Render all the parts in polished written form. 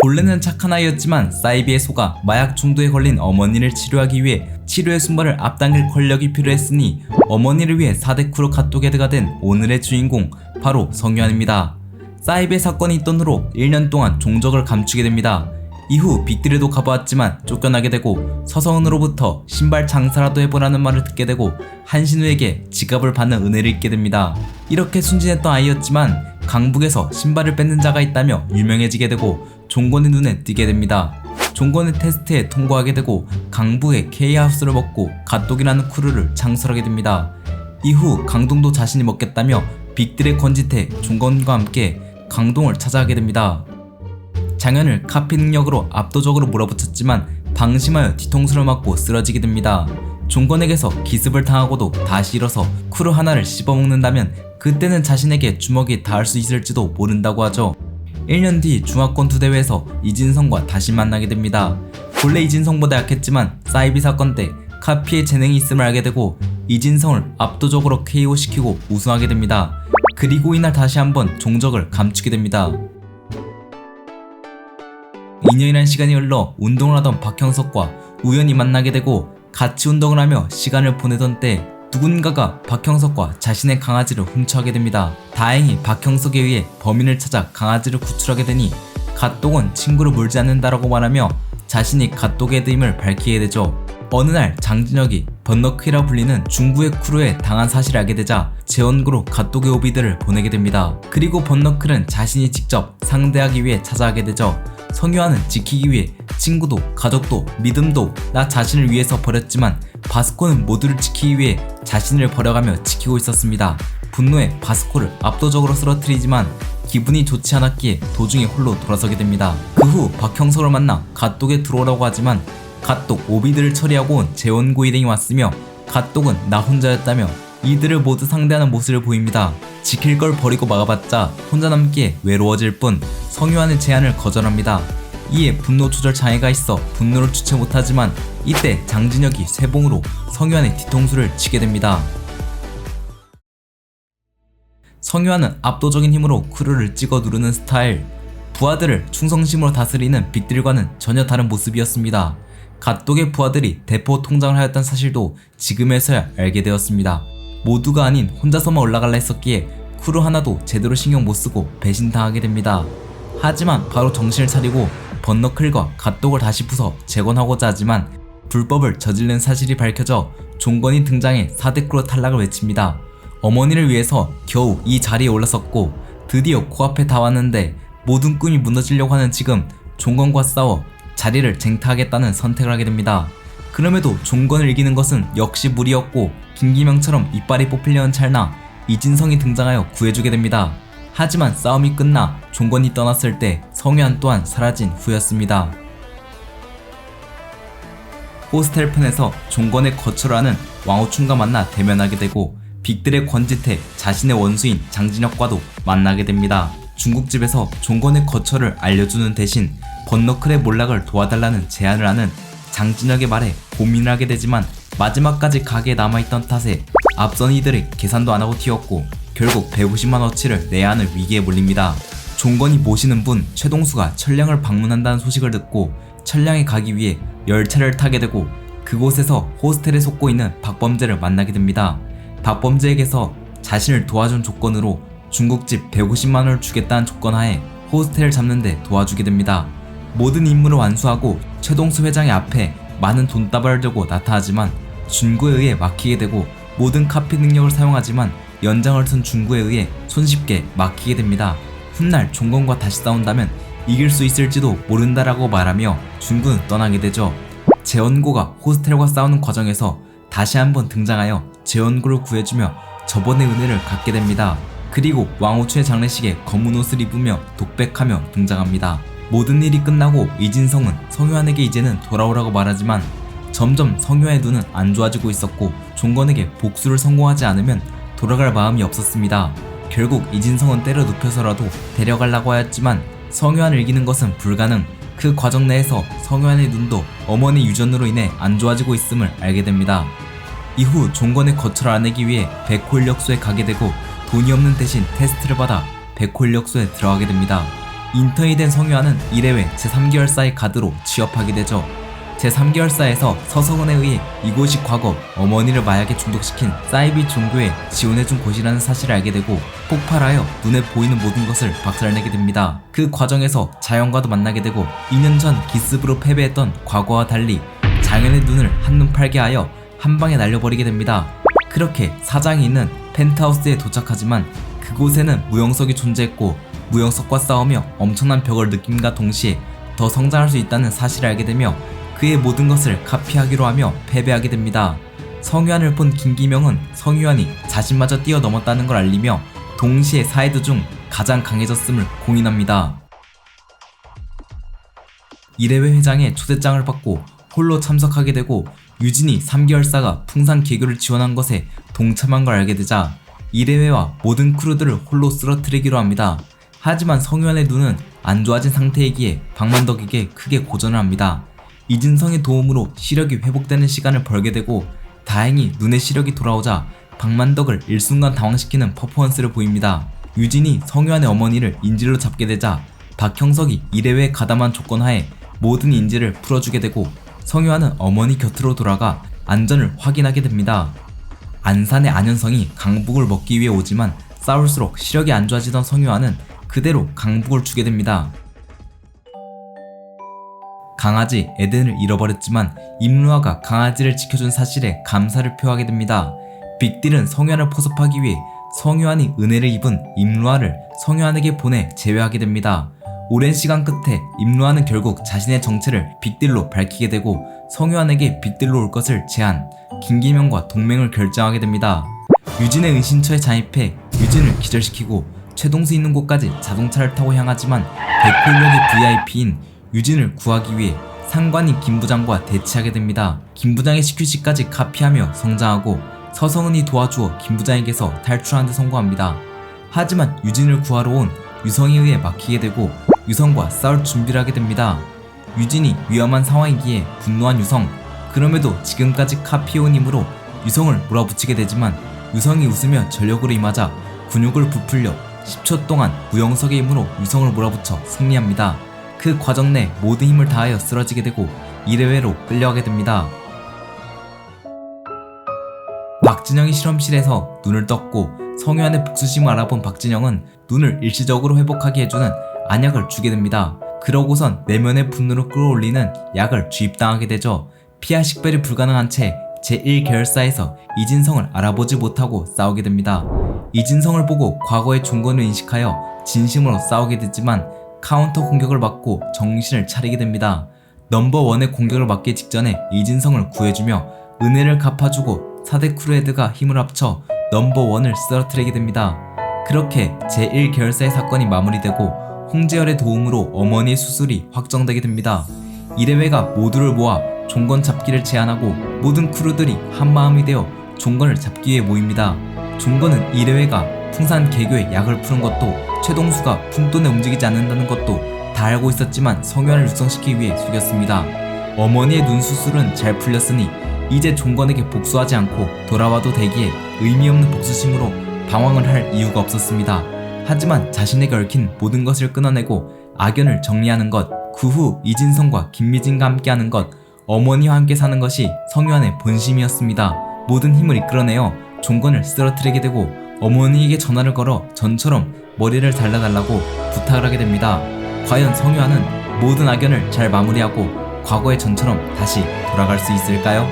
본래는 착한 아이였지만 사이비의 소가 마약 중毒걸린 어머니를 치료하기 위해 치료의 순번을 앞당길 권력이 필요했으니 어머니를 위해 4대 쿠르 갓도게드가 된 오늘의 주인공 바로 성유한입니다. 사이비의 사건이 있던 후로 1년 동안 종적을 감추게 됩니다. 이후 빅3도 가보았지만 쫓겨나게 되고 서성은으로부터 신발 장사라도 해보라는 말을 듣게 되고 한신우에게 지갑을 받는 은혜를 잊게 됩니다. 이렇게 순진했던 아이였지만 강북에서 신발을 뺏는 자가 있다며 유명해지게 되고 종건의 눈에 띄게 됩니다. 종건의 테스트에 통과하게 되고 강북의 K하우스를 먹고 갓독이라는 크루를 창설하게 됩니다. 이후 강동도 자신이 먹겠다며 빅3의 권짓에 종건과 함께 강동을 찾아가게 됩니다. 장현을 카피 능력으로 압도적으로 몰아붙였지만 방심하여 뒤통수를 맞고 쓰러지게 됩니다. 종건에게서 기습을 당하고도 다시 일어서 크루 하나를 씹어먹는다면 그때는 자신에게 주먹이 닿을 수 있을지도 모른다고 하죠. 1년 뒤 중화권 투대회에서 이진성과 다시 만나게 됩니다. 본래 이진성보다 약했지만 사이비 사건 때 카피의 재능이 있음을 알게 되고 이진성을 압도적으로 KO시키고 우승하게 됩니다. 그리고 이날 다시 한번 종적을 감추게 됩니다. 2년이란 시간이 흘러 운동을 하던 박형석과 우연히 만나게 되고 같이 운동을 하며 시간을 보내던 때 누군가가 박형석과 자신의 강아지를 훔쳐가게 됩니다. 다행히 박형석에 의해 범인을 찾아 강아지를 구출하게 되니 갓독은 친구를 물지 않는다라고 말하며 자신이 갓독헤드임을 밝히게 되죠. 어느 날 장진혁이 번너크이라 불리는 중구의 크루에 당한 사실을 알게 되자 재원구로 갓독의 오비들을 보내게 됩니다. 그리고 번너클은 자신이 직접 상대하기 위해 찾아가게 되죠. 성유한은 지키기 위해 친구도 가족도 믿음도 나 자신을 위해서 버렸지만 바스코는 모두를 지키기 위해 자신을 버려가며 지키고 있었습니다. 분노에 바스코를 압도적으로 쓰러뜨리지만 기분이 좋지 않았기에 도중에 홀로 돌아서게 됩니다. 그 후 박형석을 만나 갓독에 들어오라고 하지만 갓독 오비들을 처리하고 온 재원고 일행이 왔으며 갓독은 나 혼자였다며 이들을 모두 상대하는 모습을 보입니다. 지킬 걸 버리고 막아봤자 혼자 남기에 외로워질 뿐 성유한의 제안을 거절합니다. 이에 분노 조절 장애가 있어 분노를 주체 못하지만 이때 장진혁이 쇠봉으로 성유한의 뒤통수를 치게 됩니다. 성유한은 압도적인 힘으로 크루를 찍어 누르는 스타일, 부하들을 충성심으로 다스리는 빅3과는 전혀 다른 모습이었습니다. 갓독의 부하들이 대포 통장을 하였던 사실도 지금에서야 알게 되었습니다. 모두가 아닌 혼자서만 올라갈라 했었기에 크루 하나도 제대로 신경 못쓰고 배신당하게 됩니다. 하지만 바로 정신을 차리고 번너클과 갓독을 다시 부숴 재건하고자 하지만 불법을 저지른 사실이 밝혀져 종건이 등장해 4대 크루 탈락을 외칩니다. 어머니를 위해서 겨우 이 자리에 올랐었고 드디어 코앞에 다 왔는데 모든 꿈이 무너지려고 하는 지금 종건과 싸워 자리를 쟁탈하겠다는 선택을 하게 됩니다. 그럼에도 종건을 이기는 것은 역시 무리였고 김기명처럼 이빨이 뽑히려는 찰나 이진성이 등장하여 구해주게 됩니다. 하지만 싸움이 끝나 종건이 떠났을 때 성유한 또한 사라진 후였습니다. 호스텔편에서 종건의 거처를 하는 왕호춘과 만나 대면하게 되고 빅3의 권짓에 자신의 원수인 장진혁과도 만나게 됩니다. 중국집에서 종건의 거처를 알려주는 대신 번너클의 몰락을 도와달라는 제안을 하는 장진혁의 말에 고민을 하게 되지만 마지막까지 가게에 남아있던 탓에 앞선 이들이 계산도 안하고 튀었고 결국 150만원어치를 내야 하는 위기에 몰립니다. 종건이 모시는 분 최동수가 천량을 방문한다는 소식을 듣고 천량에 가기 위해 열차를 타게 되고 그곳에서 호스텔에 속고 있는 박범재를 만나게 됩니다. 박범재에게서 자신을 도와준 조건으로 중국집 150만원을 주겠다는 조건하에 호스텔을 잡는데 도와주게 됩니다. 모든 임무를 완수하고 최동수 회장의 앞에 많은 돈다발을 들고 나타나지만 준구에 의해 막히게 되고 모든 카피 능력을 사용하지만 연장을 튼 준구에 의해 손쉽게 막히게 됩니다. 훗날 종건과 다시 싸운다면 이길 수 있을지도 모른다라고 말하며 준구는 떠나게 되죠. 재원고가 호스텔과 싸우는 과정에서 다시 한번 등장하여 재원고를 구해주며 저번의 은혜를 갚게 됩니다. 그리고 왕호춘의 장례식에 검은 옷을 입으며 독백하며 등장합니다. 모든 일이 끝나고 이진성은 성유한에게 이제는 돌아오라고 말하지만 점점 성유한의 눈은 안 좋아지고 있었고 종건에게 복수를 성공하지 않으면 돌아갈 마음이 없었습니다. 결국 이진성은 때려 눕혀서라도 데려가려고 하였지만 성유한을 이기는 것은 불가능. 그 과정 내에서 성유한의 눈도 어머니 유전으로 인해 안 좋아지고 있음을 알게 됩니다. 이후 종건의 거처를 알아내기 위해 백호 인력소에 가게 되고 돈이 없는 대신 테스트를 받아 백호 인력소에 들어가게 됩니다. 인턴이 된 성유아는 이래외 제3계열사의 가드로 취업하게 되죠. 제3계열사에서 서성은에 의해 이곳이 과거 어머니를 마약에 중독시킨 사이비 종교에 지원해준 곳이라는 사실을 알게 되고 폭발하여 눈에 보이는 모든 것을 박살내게 됩니다. 그 과정에서 자연과도 만나게 되고 2년 전 기습으로 패배했던 과거와 달리 장현의 눈을 한눈 팔게 하여 한 방에 날려버리게 됩니다. 그렇게 사장이 있는 펜트하우스에 도착하지만 그곳에는 무영석이 존재했고 무영석과 싸우며 엄청난 벽을 느낌과 동시에 더 성장할 수 있다는 사실을 알게 되며 그의 모든 것을 카피하기로 하며 패배하게 됩니다. 성유한을 본 김기명은 성유한이 자신마저 뛰어넘었다는 걸 알리며 동시에 사이드 중 가장 강해졌음을 공인합니다. 이래회 회장의 초대장을 받고 홀로 참석하게 되고 유진이 3계열사가 풍산 개교를 지원한 것에 동참한 걸 알게 되자 이래회와 모든 크루들을 홀로 쓰러뜨리기로 합니다. 하지만 성유한의 눈은 안 좋아진 상태이기에 박만덕에게 크게 고전을 합니다. 이진성의 도움으로 시력이 회복되는 시간을 벌게 되고 다행히 눈의 시력이 돌아오자 박만덕을 일순간 당황시키는 퍼포먼스를 보입니다. 유진이 성유한의 어머니를 인질로 잡게 되자 박형석이 이래회에 가담한 조건하에 모든 인질을 풀어주게 되고 성유한은 어머니 곁으로 돌아가 안전을 확인하게 됩니다. 안산의 안현성이 강북을 먹기 위해 오지만 싸울수록 시력이 안 좋아지던 성유한은 그대로 강북을 주게 됩니다. 강아지 에덴을 잃어버렸지만 임루아가 강아지를 지켜준 사실에 감사를 표하게 됩니다. 빅딜은 성유한을 포섭하기 위해 성유한이 은혜를 입은 임루아를 성유한에게 보내 제외하게 됩니다. 오랜 시간 끝에 임루아는 결국 자신의 정체를 빅딜로 밝히게 되고 성유한에게 빅딜로 올 것을 제안, 김기명과 동맹을 결정하게 됩니다. 유진의 은신처에 잠입해 유진을 기절시키고 최동수 있는 곳까지 자동차를 타고 향하지만 백호인력의 VIP인 유진을 구하기 위해 상관인 김부장과 대치하게 됩니다. 김부장의 CQC까지 카피하며 성장하고 서성은이 도와주어 김부장에게서 탈출하는 데 성공합니다. 하지만 유진을 구하러 온 유성에 의해 막히게 되고 유성과 싸울 준비를 하게 됩니다. 유진이 위험한 상황이기에 분노한 유성, 그럼에도 지금까지 카피해온 힘으로 유성을 몰아붙이게 되지만 유성이 웃으며 전력으로 임하자 근육을 부풀려 10초 동안 무영석의 힘으로 유성을 몰아붙여 승리합니다. 그 과정 내 모든 힘을 다하여 쓰러지게 되고 이래회로 끌려가게 됩니다. 박진영이 실험실에서 눈을 떴고 성유한의 복수심을 알아본 박진영은 눈을 일시적으로 회복하게 해주는 안약을 주게 됩니다. 그러고선 내면의 분노를 끌어올리는 약을 주입당하게 되죠. 피하 식별이 불가능한 채 제1계열사에서 이진성을 알아보지 못하고 싸우게 됩니다. 이진성을 보고 과거의 종건을 인식하여 진심으로 싸우게 되지만 카운터 공격을 받고 정신을 차리게 됩니다. 넘버원의 공격을 막기 직전에 이진성을 구해주며 은혜를 갚아주고 4대 크루헤드가 힘을 합쳐 넘버원을 쓰러뜨리게 됩니다. 그렇게 제1계열사의 사건이 마무리되고 홍재열의 도움으로 어머니의 수술이 확정되게 됩니다. 이래회가 모두를 모아 종건 잡기를 제안하고 모든 크루들이 한마음이 되어 종건을 잡기 위해 모입니다. 종건은 이래회가 풍산 개교에 약을 푸는 것도 최동수가 푼돈에 움직이지 않는다는 것도 다 알고 있었지만 성유한을 육성시키기 위해 속였습니다. 어머니의 눈 수술은 잘 풀렸으니 이제 종건에게 복수하지 않고 돌아와도 되기에 의미 없는 복수심으로 방황을 할 이유가 없었습니다. 하지만 자신에게 얽힌 모든 것을 끊어내고 악연을 정리하는 것, 그 후 이진성과 김미진과 함께하는 것, 어머니와 함께 사는 것이 성유한의 본심이었습니다. 모든 힘을 이끌어내어 종건을 쓰러뜨리게 되고 어머니에게 전화를 걸어 전처럼 머리를 잘라달라고 부탁을 하게 됩니다. 과연 성유한은 모든 악연을 잘 마무리하고 과거의 전처럼 다시 돌아갈 수 있을까요?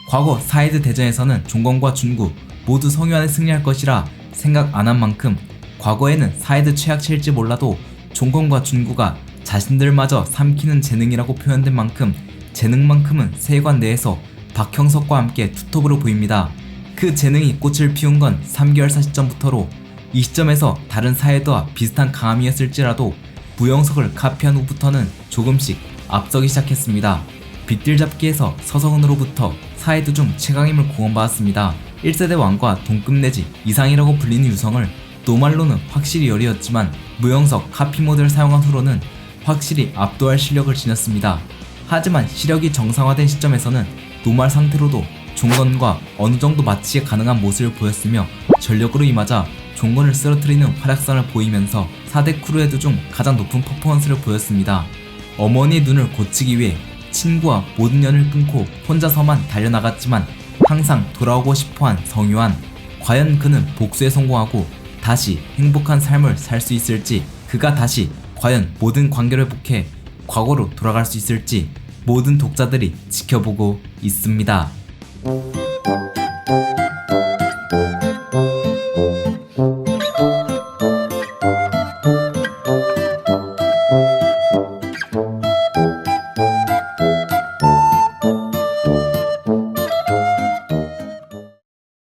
과거 사이드 대전에서는 종건과 준구 모두 성유한이 승리할 것이라 생각 안 한 만큼 과거에는 사이드 최악체일지 몰라도 종건과 준구가 자신들마저 삼키는 재능이라고 표현된 만큼 재능만큼은 세관 내에서 박형석과 함께 투톱으로 보입니다. 그 재능이 꽃을 피운 건 3계열사 시점부터로 이 시점에서 다른 사이드와 비슷한 강함이었을지라도 무영석을 카피한 후부터는 조금씩 앞서기 시작했습니다. 빅딜 잡기에서 서성은으로부터 사이드 중 최강힘을 공헌받았습니다. 1세대 왕과 동급 내지 이상이라고 불리는 유성을 노말로는 확실히 열이었지만 무영석 카피 모드를 사용한 후로는 확실히 압도할 실력을 지녔습니다. 하지만 시력이 정상화된 시점에서는 노말 상태로도 종건과 어느 정도 마취가 가능한 모습을 보였으며 전력으로 임하자 종건을 쓰러뜨리는 활약상을 보이면서 4대 크루헤드 중 가장 높은 퍼포먼스를 보였습니다. 어머니의 눈을 고치기 위해 친구와 모든 연을 끊고 혼자서만 달려나갔지만 항상 돌아오고 싶어한 성유한. 과연 그는 복수에 성공하고 다시 행복한 삶을 살 수 있을지, 그가 다시 과연 모든 관계를 회복해 과거로 돌아갈 수 있을지 모든 독자들이 지켜보고 있습니다.